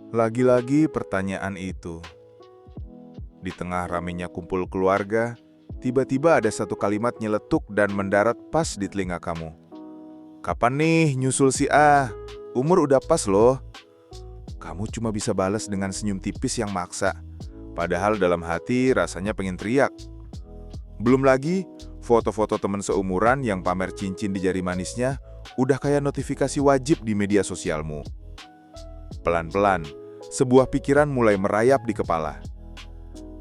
Lagi-lagi pertanyaan itu. Di tengah ramainya kumpul keluarga, tiba-tiba ada satu kalimat nyeletuk dan mendarat pas di telinga kamu. Kapan nih nyusul si A? Umur udah pas loh. Kamu cuma bisa balas dengan senyum tipis yang maksa. Padahal dalam hati rasanya pengen teriak. Belum lagi, foto-foto teman seumuran yang pamer cincin di jari manisnya udah kayak notifikasi wajib di media sosialmu. Pelan-pelan, sebuah pikiran mulai merayap di kepala.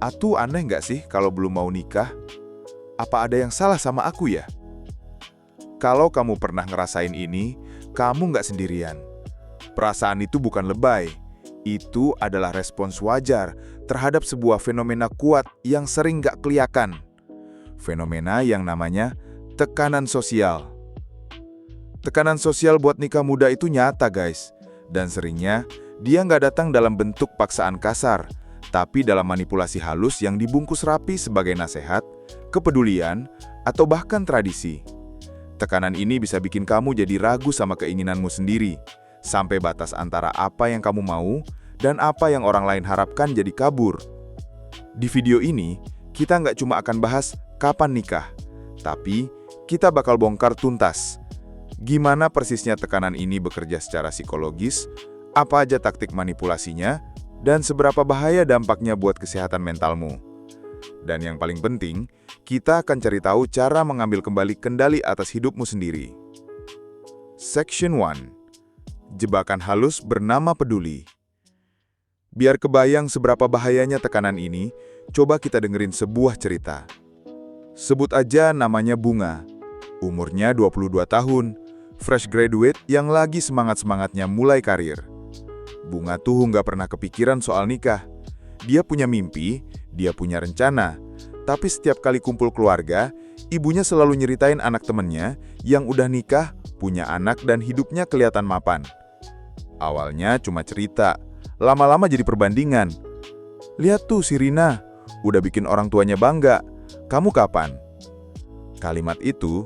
Atu aneh nggak sih kalau belum mau nikah? Apa ada yang salah sama aku ya? Kalau kamu pernah ngerasain ini, kamu nggak sendirian. Perasaan itu bukan lebay. Itu adalah respons wajar terhadap sebuah fenomena kuat yang sering nggak kelihatan. Fenomena yang namanya tekanan sosial. Tekanan sosial buat nikah muda itu nyata, guys. Dan seringnya, dia nggak datang dalam bentuk paksaan kasar, tapi dalam manipulasi halus yang dibungkus rapi sebagai nasihat, kepedulian, atau bahkan tradisi. Tekanan ini bisa bikin kamu jadi ragu sama keinginanmu sendiri, sampai batas antara apa yang kamu mau dan apa yang orang lain harapkan jadi kabur. Di video ini, kita nggak cuma akan bahas kapan nikah, tapi kita bakal bongkar tuntas. Gimana persisnya tekanan ini bekerja secara psikologis, apa aja taktik manipulasinya, dan seberapa bahaya dampaknya buat kesehatan mentalmu. Dan yang paling penting, kita akan cari tahu cara mengambil kembali kendali atas hidupmu sendiri. Section 1. Jebakan halus bernama peduli. Biar kebayang seberapa bahayanya tekanan ini, coba kita dengerin sebuah cerita. Sebut aja namanya Bunga. Umurnya 22 tahun, fresh graduate yang lagi semangat-semangatnya mulai karir. Bunga tuh nggak pernah kepikiran soal nikah. Dia punya mimpi, dia punya rencana. Tapi setiap kali kumpul keluarga, ibunya selalu nyeritain anak temennya yang udah nikah, punya anak dan hidupnya kelihatan mapan. Awalnya cuma cerita, lama-lama jadi perbandingan. Lihat tuh si Rina, udah bikin orang tuanya bangga. Kamu kapan? Kalimat itu,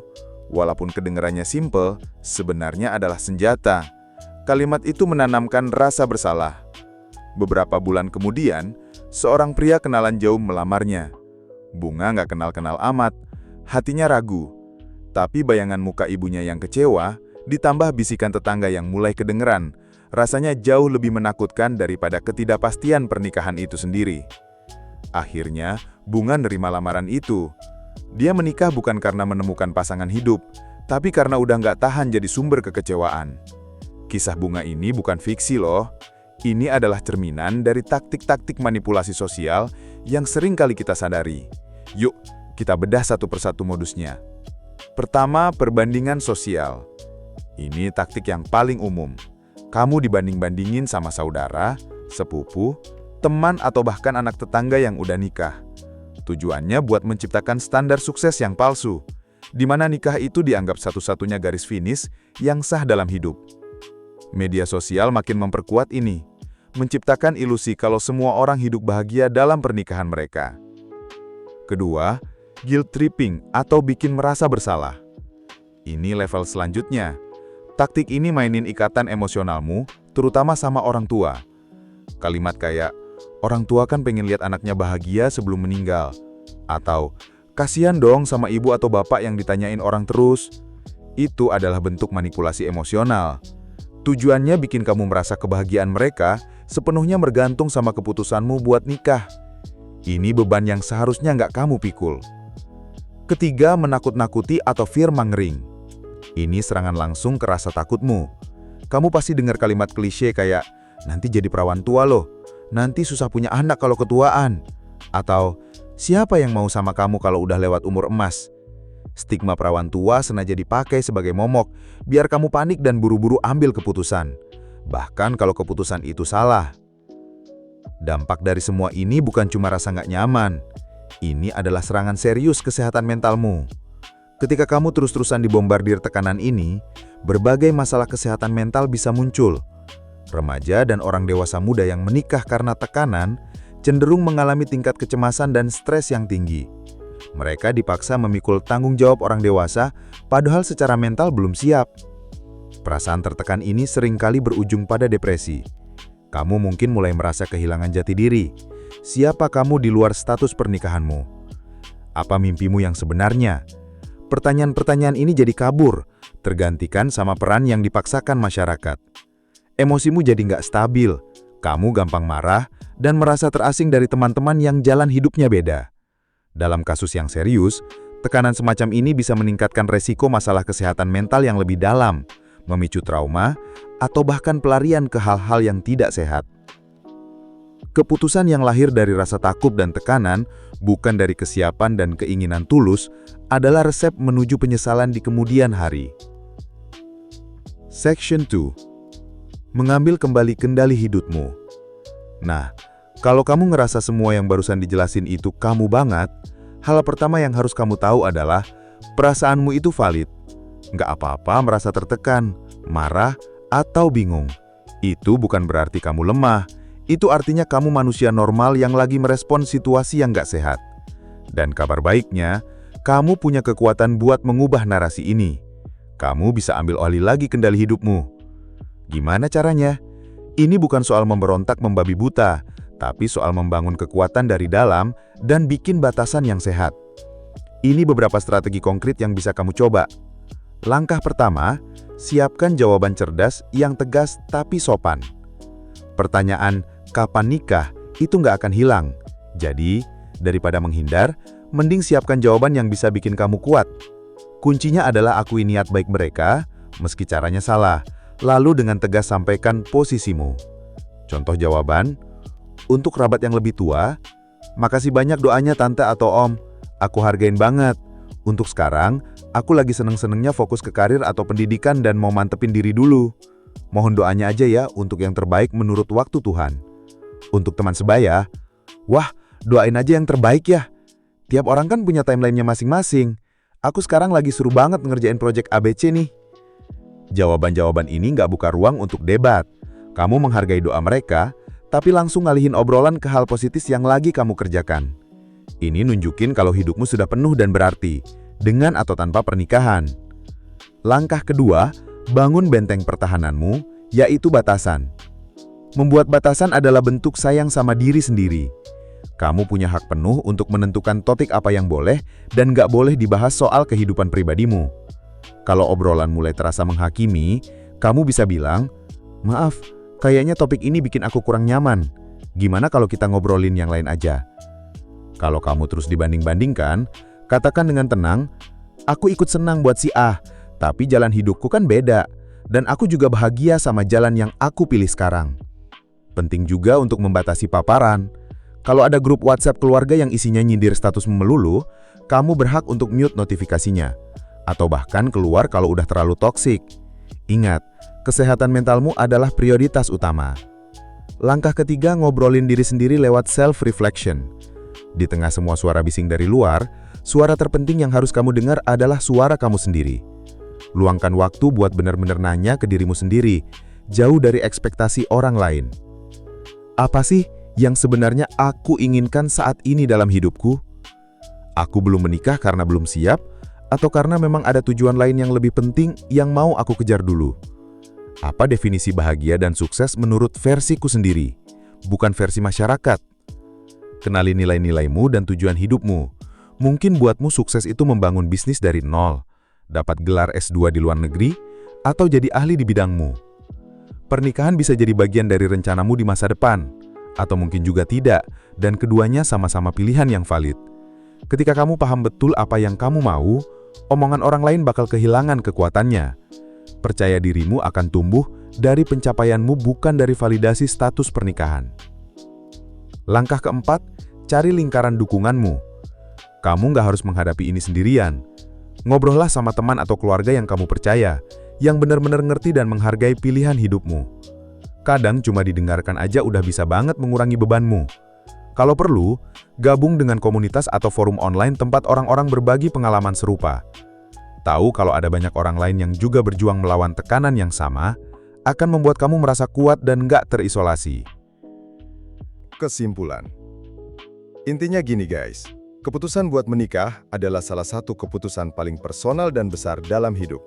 walaupun kedengarannya simple, sebenarnya adalah senjata. Kalimat itu menanamkan rasa bersalah. Beberapa bulan kemudian, seorang pria kenalan jauh melamarnya. Bunga nggak kenal-kenal amat, hatinya ragu. Tapi bayangan muka ibunya yang kecewa, ditambah bisikan tetangga yang mulai kedengeran, rasanya jauh lebih menakutkan daripada ketidakpastian pernikahan itu sendiri. Akhirnya, Bunga nerima lamaran itu. Dia menikah bukan karena menemukan pasangan hidup, tapi karena udah nggak tahan jadi sumber kekecewaan. Kisah Bunga ini bukan fiksi loh. Ini adalah cerminan dari taktik-taktik manipulasi sosial yang sering kali kita sadari. Yuk, kita bedah satu persatu modusnya. Pertama, perbandingan sosial. Ini taktik yang paling umum. Kamu dibanding-bandingin sama saudara, sepupu, teman atau bahkan anak tetangga yang udah nikah. Tujuannya buat menciptakan standar sukses yang palsu, di mana nikah itu dianggap satu-satunya garis finish yang sah dalam hidup. Media sosial makin memperkuat ini, menciptakan ilusi kalau semua orang hidup bahagia dalam pernikahan mereka. Kedua, guilt tripping atau bikin merasa bersalah. Ini level selanjutnya. Taktik ini mainin ikatan emosionalmu, terutama sama orang tua. Kalimat kayak, orang tua kan pengen lihat anaknya bahagia sebelum meninggal. Atau, kasihan dong sama ibu atau bapak yang ditanyain orang terus. Itu adalah bentuk manipulasi emosional. Tujuannya bikin kamu merasa kebahagiaan mereka sepenuhnya bergantung sama keputusanmu buat nikah. Ini beban yang seharusnya nggak kamu pikul. Ketiga, menakut-nakuti atau fear-mongering. Ini serangan langsung ke rasa takutmu. Kamu pasti dengar kalimat klise kayak, nanti jadi perawan tua loh, nanti susah punya anak kalau ketuaan. Atau, siapa yang mau sama kamu kalau udah lewat umur emas? Stigma perawan tua sengaja dipakai sebagai momok, biar kamu panik dan buru-buru ambil keputusan. Bahkan kalau keputusan itu salah. Dampak dari semua ini bukan cuma rasa nggak nyaman. Ini adalah serangan serius kesehatan mentalmu. Ketika kamu terus-terusan dibombardir tekanan ini, berbagai masalah kesehatan mental bisa muncul. Remaja dan orang dewasa muda yang menikah karena tekanan cenderung mengalami tingkat kecemasan dan stres yang tinggi. Mereka dipaksa memikul tanggung jawab orang dewasa, padahal secara mental belum siap. Perasaan tertekan ini seringkali berujung pada depresi. Kamu mungkin mulai merasa kehilangan jati diri. Siapa kamu di luar status pernikahanmu? Apa mimpimu yang sebenarnya? Pertanyaan-pertanyaan ini jadi kabur, tergantikan sama peran yang dipaksakan masyarakat. Emosimu jadi nggak stabil, kamu gampang marah, dan merasa terasing dari teman-teman yang jalan hidupnya beda. Dalam kasus yang serius, tekanan semacam ini bisa meningkatkan resiko masalah kesehatan mental yang lebih dalam, memicu trauma, atau bahkan pelarian ke hal-hal yang tidak sehat. Keputusan yang lahir dari rasa takut dan tekanan, bukan dari kesiapan dan keinginan tulus, adalah resep menuju penyesalan di kemudian hari. Section 2. Mengambil kembali kendali hidupmu. Nah, kalau kamu ngerasa semua yang barusan dijelasin itu kamu banget, hal pertama yang harus kamu tahu adalah perasaanmu itu valid. Nggak apa-apa merasa tertekan, marah, atau bingung. Itu bukan berarti kamu lemah. Itu artinya kamu manusia normal yang lagi merespon situasi yang nggak sehat. Dan kabar baiknya, kamu punya kekuatan buat mengubah narasi ini. Kamu bisa ambil alih lagi kendali hidupmu. Gimana caranya? Ini bukan soal memberontak membabi buta, tapi soal membangun kekuatan dari dalam dan bikin batasan yang sehat. Ini beberapa strategi konkret yang bisa kamu coba. Langkah pertama, siapkan jawaban cerdas yang tegas tapi sopan. Pertanyaan, kapan nikah, itu nggak akan hilang. Jadi, daripada menghindar, mending siapkan jawaban yang bisa bikin kamu kuat. Kuncinya adalah akui niat baik mereka, meski caranya salah, lalu dengan tegas sampaikan posisimu. Contoh jawaban, untuk kerabat yang lebih tua, makasih banyak doanya tante atau om, aku hargain banget. Untuk sekarang, aku lagi seneng-senengnya fokus ke karir atau pendidikan dan mau mantepin diri dulu. Mohon doanya aja ya untuk yang terbaik menurut waktu Tuhan. Untuk teman sebaya, wah, doain aja yang terbaik ya. Tiap orang kan punya timeline-nya masing-masing. Aku sekarang lagi seru banget ngerjain proyek ABC nih. Jawaban-jawaban ini nggak buka ruang untuk debat. Kamu menghargai doa mereka, tapi langsung ngalihin obrolan ke hal positif yang lagi kamu kerjakan. Ini nunjukin kalau hidupmu sudah penuh dan berarti, dengan atau tanpa pernikahan. Langkah kedua, bangun benteng pertahananmu, yaitu batasan. Membuat batasan adalah bentuk sayang sama diri sendiri. Kamu punya hak penuh untuk menentukan topik apa yang boleh dan nggak boleh dibahas soal kehidupan pribadimu. Kalau obrolan mulai terasa menghakimi, kamu bisa bilang, maaf, kayaknya topik ini bikin aku kurang nyaman. Gimana kalau kita ngobrolin yang lain aja? Kalau kamu terus dibanding-bandingkan, katakan dengan tenang, aku ikut senang buat si A, tapi jalan hidupku kan beda, dan aku juga bahagia sama jalan yang aku pilih sekarang. Penting juga untuk membatasi paparan. Kalau ada grup WhatsApp keluarga yang isinya nyindir statusmu melulu, kamu berhak untuk mute notifikasinya, atau bahkan keluar kalau udah terlalu toksik. Ingat, kesehatan mentalmu adalah prioritas utama. Langkah ketiga, ngobrolin diri sendiri lewat self-reflection. Di tengah semua suara bising dari luar, suara terpenting yang harus kamu dengar adalah suara kamu sendiri. Luangkan waktu buat benar-benar nanya ke dirimu sendiri, jauh dari ekspektasi orang lain. Apa sih yang sebenarnya aku inginkan saat ini dalam hidupku? Aku belum menikah karena belum siap, atau karena memang ada tujuan lain yang lebih penting yang mau aku kejar dulu? Apa definisi bahagia dan sukses menurut versiku sendiri, bukan versi masyarakat? Kenali nilai-nilaimu dan tujuan hidupmu. Mungkin buatmu sukses itu membangun bisnis dari nol, dapat gelar S2 di luar negeri, atau jadi ahli di bidangmu. Pernikahan bisa jadi bagian dari rencanamu di masa depan, atau mungkin juga tidak, dan keduanya sama-sama pilihan yang valid. Ketika kamu paham betul apa yang kamu mau, omongan orang lain bakal kehilangan kekuatannya. Percaya dirimu akan tumbuh dari pencapaianmu, bukan dari validasi status pernikahan. Langkah keempat, cari lingkaran dukunganmu. Kamu nggak harus menghadapi ini sendirian. Ngobrollah sama teman atau keluarga yang kamu percaya, yang benar-benar ngerti dan menghargai pilihan hidupmu. Kadang cuma didengarkan aja udah bisa banget mengurangi bebanmu. Kalau perlu, gabung dengan komunitas atau forum online tempat orang-orang berbagi pengalaman serupa. Tahu kalau ada banyak orang lain yang juga berjuang melawan tekanan yang sama, akan membuat kamu merasa kuat dan nggak terisolasi. Kesimpulan. Intinya gini guys, keputusan buat menikah adalah salah satu keputusan paling personal dan besar dalam hidup.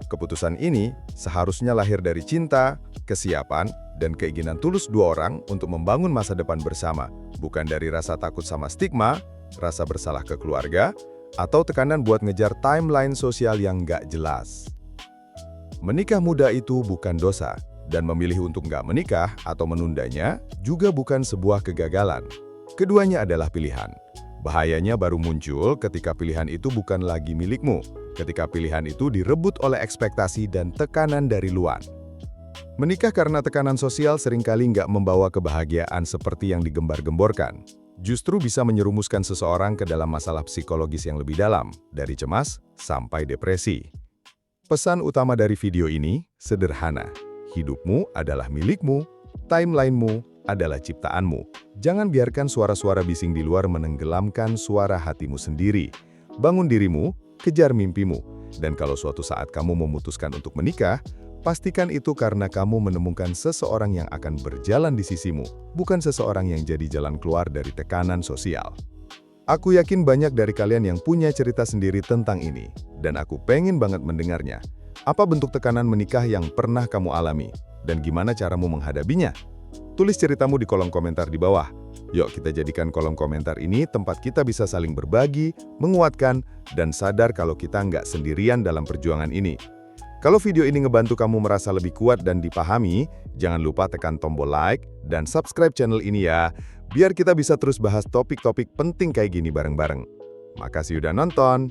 Keputusan ini seharusnya lahir dari cinta, kesiapan, dan keinginan tulus dua orang untuk membangun masa depan bersama, bukan dari rasa takut sama stigma, rasa bersalah ke keluarga, atau tekanan buat ngejar timeline sosial yang nggak jelas. Menikah muda itu bukan dosa, dan memilih untuk nggak menikah atau menundanya juga bukan sebuah kegagalan. Keduanya adalah pilihan. Bahayanya baru muncul ketika pilihan itu bukan lagi milikmu, ketika pilihan itu direbut oleh ekspektasi dan tekanan dari luar. Menikah karena tekanan sosial seringkali nggak membawa kebahagiaan seperti yang digembar-gemborkan. Justru bisa menyerumuskan seseorang ke dalam masalah psikologis yang lebih dalam, dari cemas sampai depresi. Pesan utama dari video ini sederhana. Hidupmu adalah milikmu, timelinemu adalah ciptaanmu. Jangan biarkan suara-suara bising di luar menenggelamkan suara hatimu sendiri. Bangun dirimu, kejar mimpimu. Dan kalau suatu saat kamu memutuskan untuk menikah, pastikan itu karena kamu menemukan seseorang yang akan berjalan di sisimu, bukan seseorang yang jadi jalan keluar dari tekanan sosial. Aku yakin banyak dari kalian yang punya cerita sendiri tentang ini, dan aku pengen banget mendengarnya. Apa bentuk tekanan menikah yang pernah kamu alami, dan gimana caramu menghadapinya? Tulis ceritamu di kolom komentar di bawah. Yuk kita jadikan kolom komentar ini tempat kita bisa saling berbagi, menguatkan, dan sadar kalau kita nggak sendirian dalam perjuangan ini. Kalau video ini ngebantu kamu merasa lebih kuat dan dipahami, jangan lupa tekan tombol like dan subscribe channel ini ya, biar kita bisa terus bahas topik-topik penting kayak gini bareng-bareng. Makasih udah nonton.